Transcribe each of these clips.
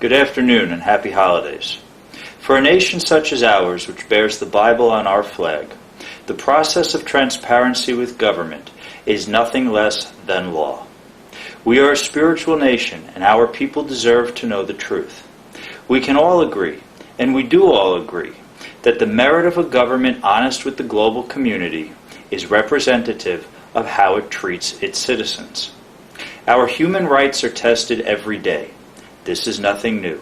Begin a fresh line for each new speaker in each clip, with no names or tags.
Good afternoon and happy holidays. For a nation such as ours, which bears the Bible on our flag, the process of transparency with government is nothing less than law. We are a spiritual nation, and our people deserve to know the truth. We can all agree, and we do all agree, that the merit of a government honest with the global community is representative of how it treats its citizens. Our human rights are tested every day. This is nothing new.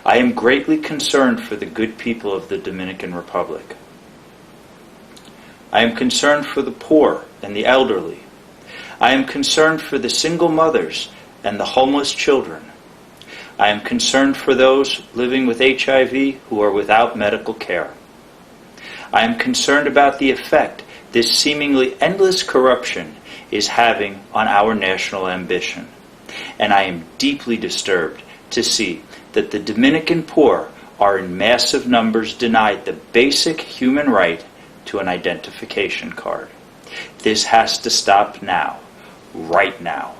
I am greatly concerned for the good people of the Dominican Republic. I am concerned for the poor and the elderly. I am concerned for the single mothers and the homeless children. I am concerned for those living with HIV who are without medical care. I am concerned about the effect this seemingly endless corruption is having on our national ambition. And I am deeply disturbed to see that the Dominican poor are in massive numbers denied the basic human right to an identification card. This has to stop now, right now.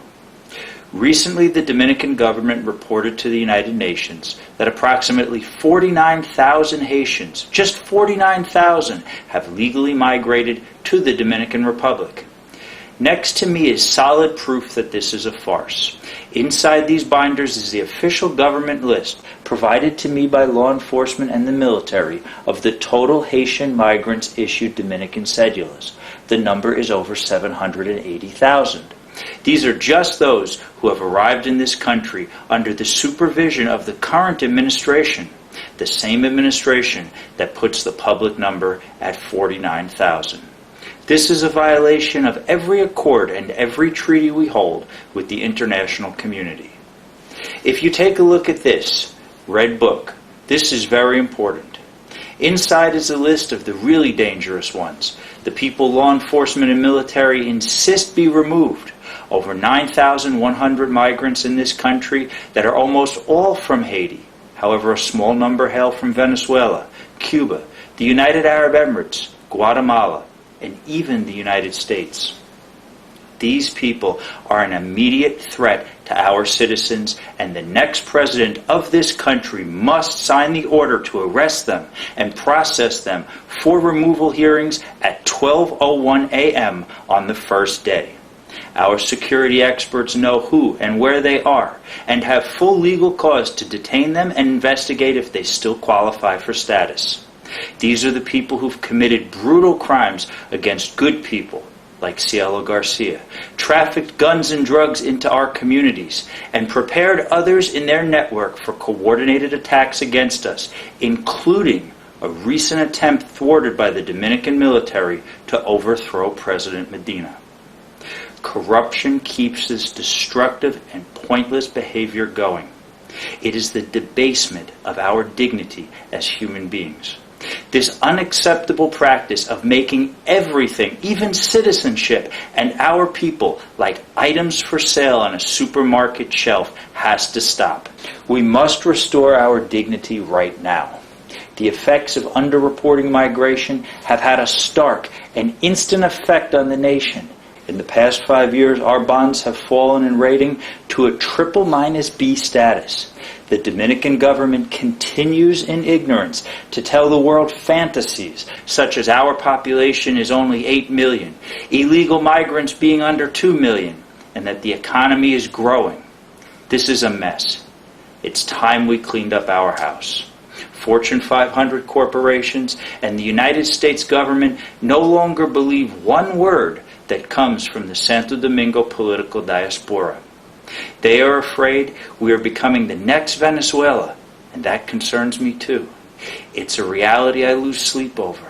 Recently, the Dominican government reported to the United Nations that approximately 49,000 Haitians, just 49,000, have legally migrated to the Dominican Republic. Next to me is solid proof that this is a farce. Inside these binders is the official government list provided to me by law enforcement and the military of the total Haitian migrants issued Dominican cedulas. The number is over 780,000. These are just those who have arrived in this country under the supervision of the current administration, the same administration that puts the public number at 49,000. This is a violation of every accord and every treaty we hold with the international community. If you take a look at this red book, this is very important. Inside is a list of the really dangerous ones, the people law enforcement and military insist be removed. Over 9,100 migrants in this country that are almost all from Haiti. However, a small number hail from Venezuela, Cuba, the United Arab Emirates, Guatemala, and even the United States. These people are an immediate threat to our citizens, and the next president of this country must sign the order to arrest them and process them for removal hearings at 12:01 a.m. on the first day. Our security experts know who and where they are and have full legal cause to detain them and investigate if they still qualify for status. These are the people who've committed brutal crimes against good people, like Cielo Garcia, trafficked guns and drugs into our communities, and prepared others in their network for coordinated attacks against us, including a recent attempt thwarted by the Dominican military to overthrow President Medina. Corruption keeps this destructive and pointless behavior going. It is the debasement of our dignity as human beings. This unacceptable practice of making everything, even citizenship and our people, like items for sale on a supermarket shelf has to stop. We must restore our dignity right now. The effects of underreporting migration have had a stark and instant effect on the nation. In the past 5 years, our bonds have fallen in rating to a triple-B status. The Dominican government continues in ignorance to tell the world fantasies such as our population is only 8 million, illegal migrants being under 2 million, and that the economy is growing. This is a mess. It's time we cleaned up our house. Fortune 500 corporations and the United States government no longer believe one word that comes from the Santo Domingo political diaspora. They are afraid we are becoming the next Venezuela, and that concerns me too. It's a reality I lose sleep over.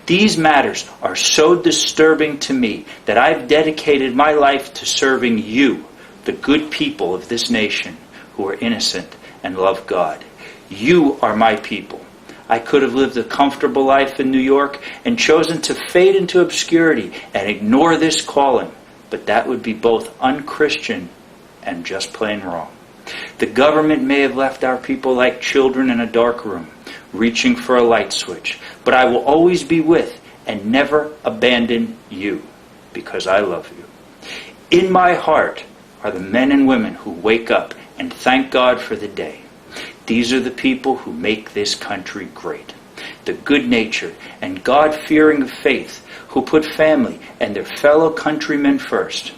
These matters are so disturbing to me that I've dedicated my life to serving you, the good people of this nation who are innocent and love God. You are my people. I could have lived a comfortable life in New York and chosen to fade into obscurity and ignore this calling, but that would be both unchristian and just plain wrong. The government may have left our people like children in a dark room, reaching for a light switch, but I will always be with and never abandon you, because I love you. In my heart are the men and women who wake up and thank God for the day. These are the people who make this country great. The good-natured and God-fearing of faith who put family and their fellow countrymen first.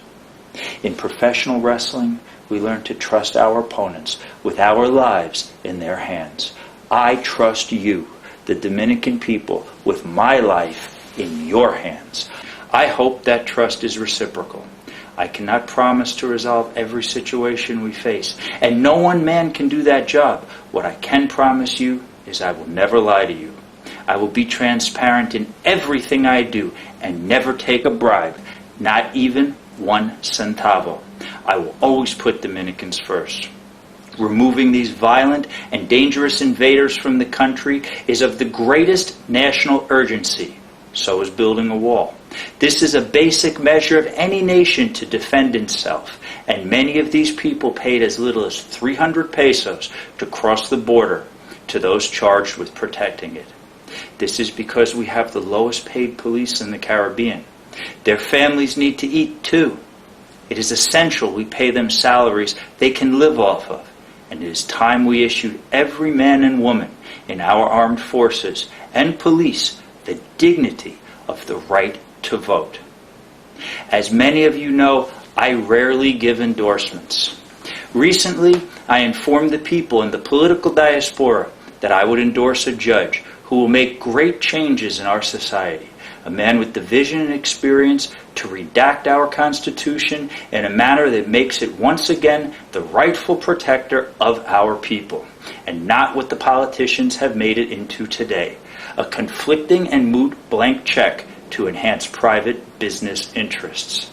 In professional wrestling, we learn to trust our opponents with our lives in their hands. I trust you, the Dominican people, with my life in your hands. I hope that trust is reciprocal. I cannot promise to resolve every situation we face, and no one man can do that job. What I can promise you is I will never lie to you. I will be transparent in everything I do and never take a bribe, not even 1 centavo. I will always put Dominicans first. Removing these violent and dangerous invaders from the country is of the greatest national urgency. So is building a wall. This is a basic measure of any nation to defend itself, and many of these people paid as little as 300 pesos to cross the border to those charged with protecting it. This is because we have the lowest paid police in the Caribbean. Their families need to eat too. It is essential we pay them salaries they can live off of, and it is time we issued every man and woman in our armed forces and police the dignity of the right to vote. As many of you know, I rarely give endorsements. Recently, I informed the people in the political diaspora that I would endorse a judge who will make great changes in our society, a man with the vision and experience to redact our Constitution in a manner that makes it once again the rightful protector of our people, and not what the politicians have made it into today, a conflicting and moot blank check to enhance private business interests.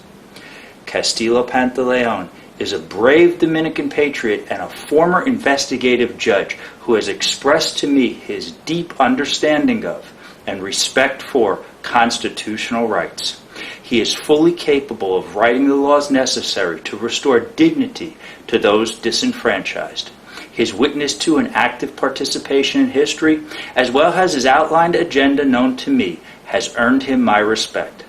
Castillo Pantaleon is a brave Dominican patriot and a former investigative judge who has expressed to me his deep understanding of and respect for constitutional rights. He is fully capable of writing the laws necessary to restore dignity to those disenfranchised. His witness to and active participation in history, as well as his outlined agenda known to me, has earned him my respect.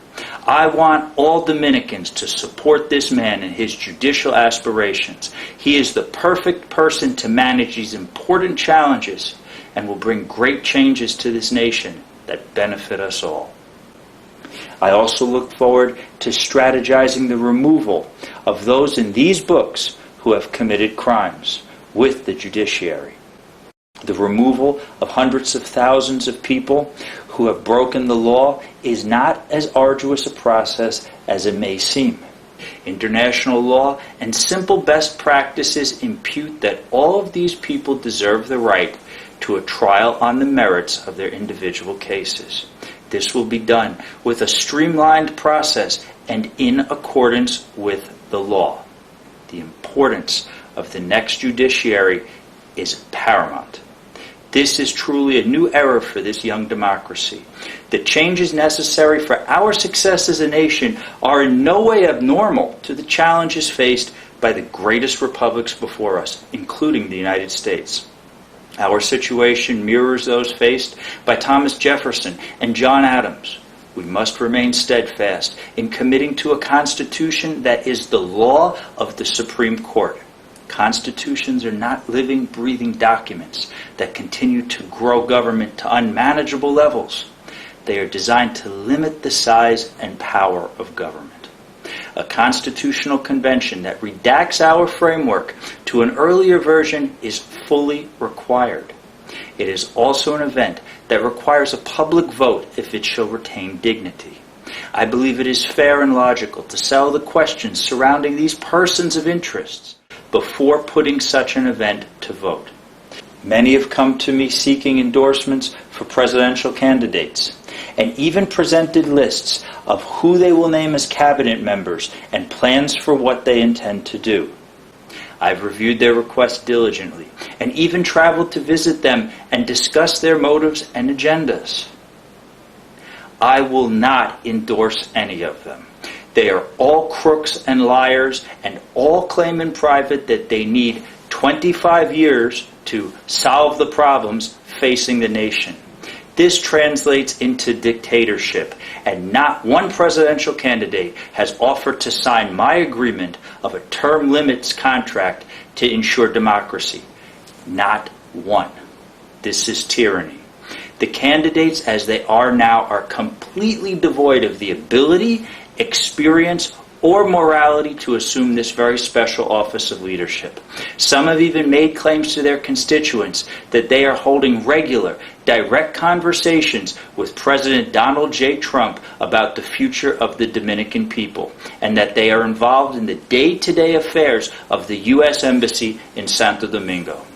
I want all Dominicans to support this man in his judicial aspirations. He is the perfect person to manage these important challenges and will bring great changes to this nation that benefit us all. I also look forward to strategizing the removal of those in these books who have committed crimes with the judiciary. The removal of hundreds of thousands of people who have broken the law is not as arduous a process as it may seem. International law and simple best practices impute that all of these people deserve the right to a trial on the merits of their individual cases. This will be done with a streamlined process and in accordance with the law. The importance of the next judiciary is paramount. This is truly a new era for this young democracy. The changes necessary for our success as a nation are in no way abnormal to the challenges faced by the greatest republics before us, including the United States. Our situation mirrors those faced by Thomas Jefferson and John Adams. We must remain steadfast in committing to a Constitution that is the law of the Supreme Court. Constitutions are not living, breathing documents that continue to grow government to unmanageable levels. They are designed to limit the size and power of government. A constitutional convention that redacts our framework to an earlier version is fully required. It is also an event that requires a public vote if it shall retain dignity. I believe it is fair and logical to settle the questions surrounding these persons of interest before putting such an event to vote. Many have come to me seeking endorsements for presidential candidates, and even presented lists of who they will name as cabinet members and plans for what they intend to do. I've reviewed their requests diligently, and even traveled to visit them and discuss their motives and agendas. I will not endorse any of them. They are all crooks and liars, and all claim in private that they need 25 years to solve the problems facing the nation. This translates into dictatorship, and not one presidential candidate has offered to sign my agreement of a term limits contract to ensure democracy. Not One, this is tyranny. The candidates as they are now are completely devoid of the ability, experience, or morality to assume this very special office of leadership. Some have even made claims to their constituents that they are holding regular, direct conversations with President Donald J. Trump about the future of the Dominican people, and that they are involved in the day-to-day affairs of the U.S. Embassy in Santo Domingo.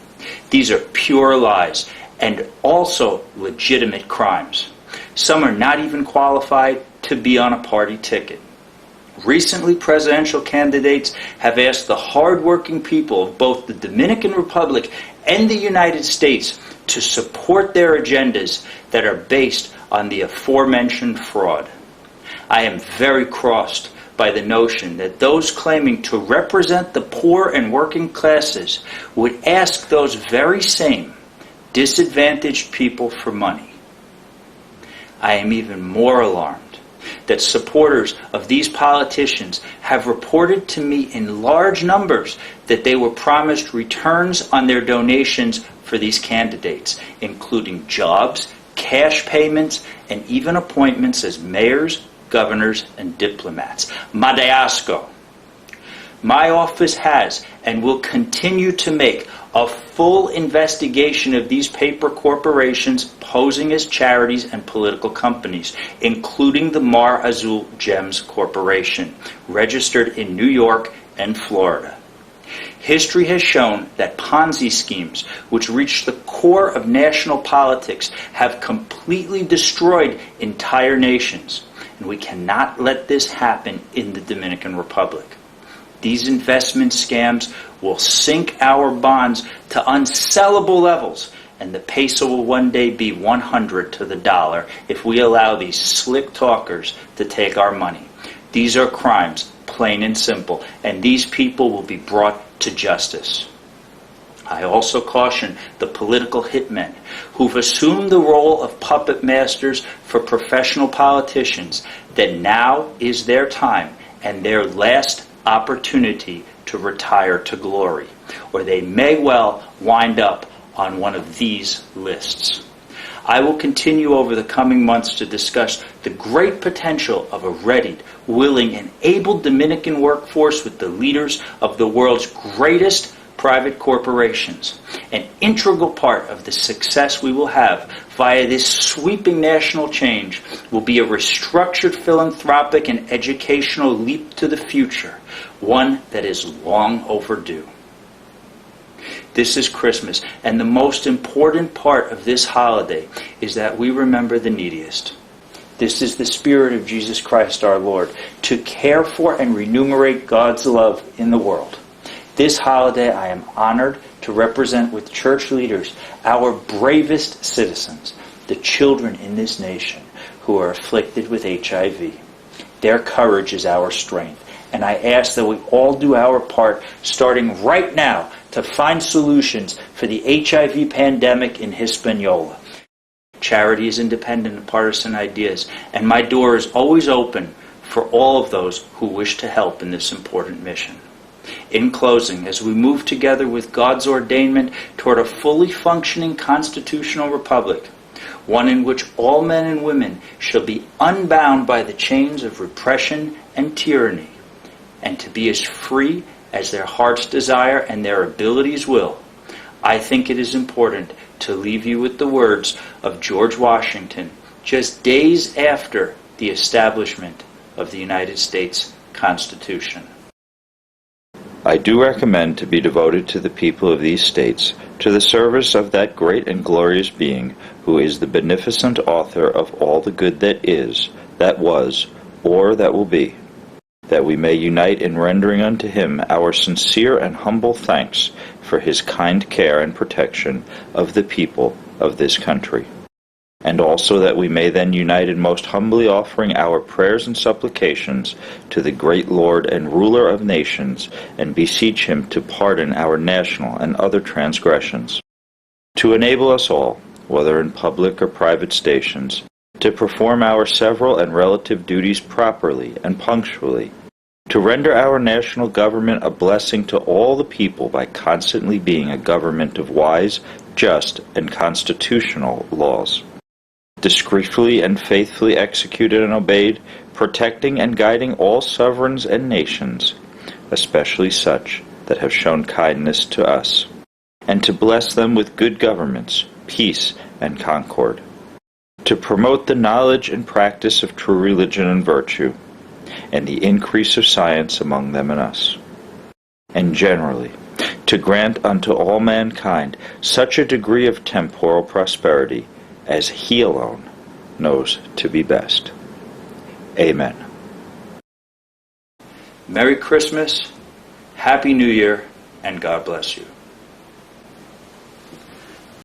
These are pure lies and also legitimate crimes. Some are not even qualified to be on a party ticket. Recently, presidential candidates have asked the hard-working people of both the Dominican Republic and the United States to support their agendas that are based on the aforementioned fraud. I am very crossed by the notion that those claiming to represent the poor and working classes would ask those very same disadvantaged people for money. I am even more alarmed that supporters of these politicians have reported to me in large numbers that they were promised returns on their donations for these candidates, including jobs, cash payments, and even appointments as mayors, governors, and diplomats. Madeasco. My office has and will continue to make a full investigation of these paper corporations posing as charities and political companies, including the Mar Azul Gems Corporation, registered in New York and Florida. History has shown that Ponzi schemes, which reach the core of national politics, have completely destroyed entire nations, and we cannot let this happen in the Dominican Republic. These investment scams will sink our bonds to unsellable levels, and the peso will one day be 100 to the dollar if we allow these slick talkers to take our money. These are crimes, plain and simple, and these people will be brought to justice. I also caution the political hitmen who've assumed the role of puppet masters for professional politicians that now is their time and their last opportunity to retire to glory, or they may well wind up on one of these lists. I will continue over the coming months to discuss the great potential of a readied, willing, and able Dominican workforce with the leaders of the world's greatest private corporations. An integral part of the success we will have via this sweeping national change will be a restructured philanthropic and educational leap to the future, one that is long overdue. This is Christmas, and the most important part of this holiday is that we remember the neediest. This is the spirit of Jesus Christ our Lord, to care for and remunerate God's love in the world. This holiday I am honored to represent with church leaders our bravest citizens, the children in this nation who are afflicted with HIV. Their courage is our strength, and I ask that we all do our part, starting right now, to find solutions for the HIV pandemic in Hispaniola. Charity is independent of partisan ideas, and my door is always open for all of those who wish to help in this important mission. In closing, as we move together with God's ordainment toward a fully functioning constitutional republic, one in which all men and women shall be unbound by the chains of repression and tyranny, and to be as free as their hearts desire and their abilities will, I think it is important to leave you with the words of George Washington just days after the establishment of the United States Constitution.
I do recommend to be devoted to the people of these states, to the service of that great and glorious being who is the beneficent author of all the good that is, that was, or that will be, that we may unite in rendering unto him our sincere and humble thanks for his kind care and protection of the people of this country. And also that we may then unite in most humbly offering our prayers and supplications to the great Lord and ruler of nations, and beseech him to pardon our national and other transgressions, to enable us all, whether in public or private stations, to perform our several and relative duties properly and punctually, to render our national government a blessing to all the people by constantly being a government of wise, just, and constitutional laws, discreetly and faithfully executed and obeyed, protecting and guiding all sovereigns and nations, especially such that have shown kindness to us, and to bless them with good governments, peace, and concord, to promote the knowledge and practice of true religion and virtue, and the increase of science among them and us, and generally, to grant unto all mankind such a degree of temporal prosperity as He alone knows to be best. Amen.
Merry Christmas, Happy New Year, and God bless you.